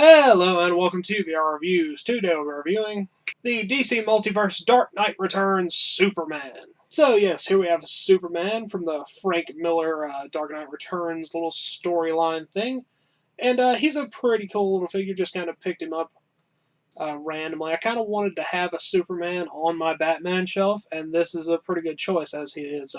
Hello and welcome to VR Reviews. Today we're reviewing the DC Multiverse Dark Knight Returns Superman. So yes, here we have Superman from the Frank Miller Dark Knight Returns little storyline thing. And he's a pretty cool little figure, just kind of picked him up randomly. I kind of wanted to have a Superman on my Batman shelf, and this is a pretty good choice as he is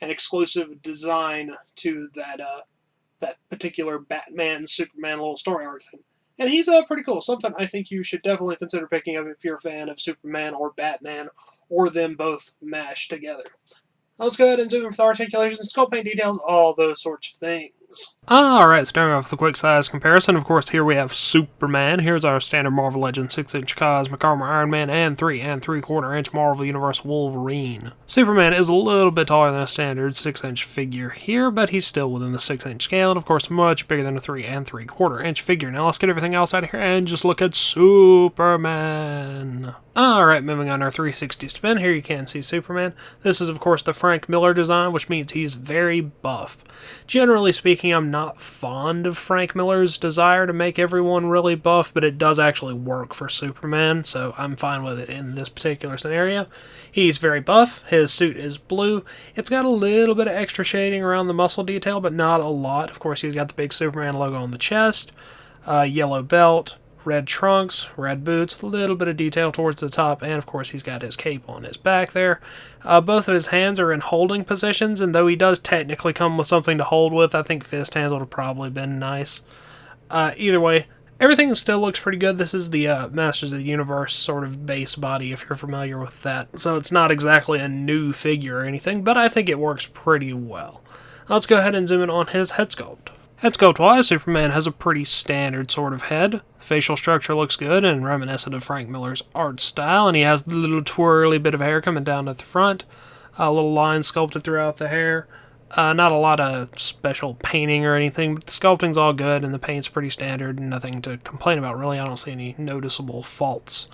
an exclusive design to that particular Batman Superman little story arc thing. And he's pretty cool. Something I think you should definitely consider picking up if you're a fan of Superman or Batman, or them both mashed together. Let's go ahead and zoom in with articulation, skull paint details, all those sorts of things. Alright, starting off with a quick size comparison. Of course, here we have Superman. Here's our standard Marvel Legends 6-inch Cosmic Armor Iron Man and 3 3/4-inch Marvel Universe Wolverine. Superman is a little bit taller than a standard 6-inch figure here, but he's still within the 6-inch scale, and of course much bigger than a 3 3/4-inch figure. Now let's get everything else out of here and just look at Superman. Alright, moving on our 360 spin. Here you can see Superman. This is of course the Frank Miller design, which means he's very buff. Generally speaking, I'm not fond of Frank Miller's desire to make everyone really buff, but it does actually work for Superman, so I'm fine with it in this particular scenario. He's very buff. His suit is blue. It's got a little bit of extra shading around the muscle detail, but not a lot. Of course, he's got the big Superman logo on the chest, yellow belt, red trunks, red boots, a little bit of detail towards the top, and of course he's got his cape on his back there. Both of his hands are in holding positions, and though he does technically come with something to hold with, I think fist hands would have probably been nice. Either way, everything still looks pretty good. This is the Masters of the Universe sort of base body, if you're familiar with that. So it's not exactly a new figure or anything, but I think it works pretty well. Let's go ahead and zoom in on his head sculpt. Head sculpt-wise, Superman has a pretty standard sort of head. Facial structure looks good and reminiscent of Frank Miller's art style, and he has the little twirly bit of hair coming down at the front. A little line sculpted throughout the hair. Not a lot of special painting or anything, but the sculpting's all good, and the paint's pretty standard, and nothing to complain about, really. I don't see any noticeable faults.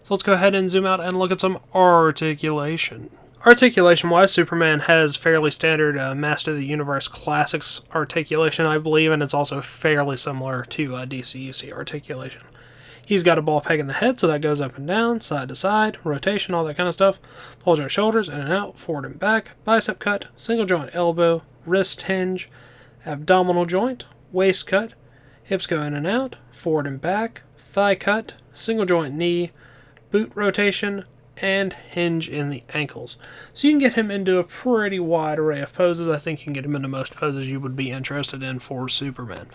So let's go ahead and zoom out and look at some articulation. Articulation-wise, Superman has fairly standard Master of the Universe Classics articulation, I believe, and it's also fairly similar to DCUC articulation. He's got a ball peg in the head, so that goes up and down, side to side, rotation, all that kind of stuff. Pulls your shoulders in and out, forward and back, bicep cut, single joint elbow, wrist hinge, abdominal joint, waist cut, hips go in and out, forward and back, thigh cut, single joint knee, boot rotation, and hinge in the ankles. So you can get him into a pretty wide array of poses. I think you can get him into most poses you would be interested in for Superman.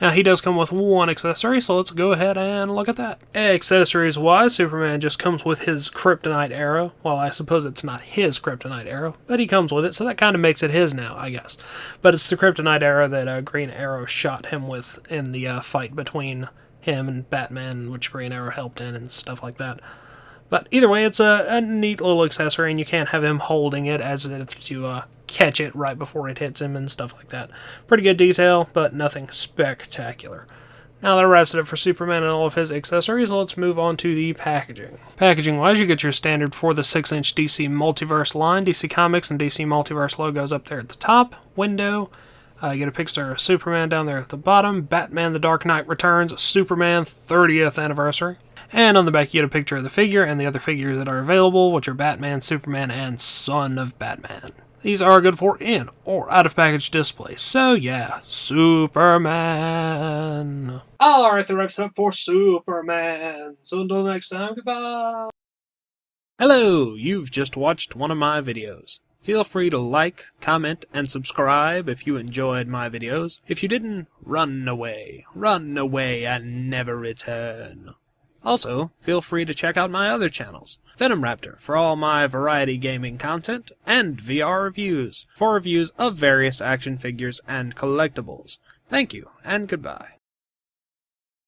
Now, he does come with one accessory, so let's go ahead and look at that. Accessories-wise, Superman just comes with his kryptonite arrow. Well, I suppose it's not his kryptonite arrow, but he comes with it, so that kind of makes it his now, I guess. But it's the kryptonite arrow that Green Arrow shot him with in the fight between him and Batman, which Green Arrow helped in and stuff like that. But either way, it's a neat little accessory, and you can't have him holding it as if to catch it right before it hits him and stuff like that. Pretty good detail, but nothing spectacular. Now that wraps it up for Superman and all of his accessories. Let's move on to the packaging. Packaging-wise, you get your standard for the 6-inch DC Multiverse line. DC Comics and DC Multiverse logos up there at the top. Window. You get a picture of Superman down there at the bottom. Batman The Dark Knight Returns, Superman 30th Anniversary. And on the back you get a picture of the figure and the other figures that are available, which are Batman, Superman, and Son of Batman. These are good for in or out of package display. So yeah, Superman. Alright, that wraps it up for Superman. So until next time, goodbye. Hello, you've just watched one of my videos. Feel free to like, comment, and subscribe if you enjoyed my videos. If you didn't, run away and never return. Also, feel free to check out my other channels, Venom Raptor for all my variety gaming content, and VR Reviews for reviews of various action figures and collectibles. Thank you, and goodbye.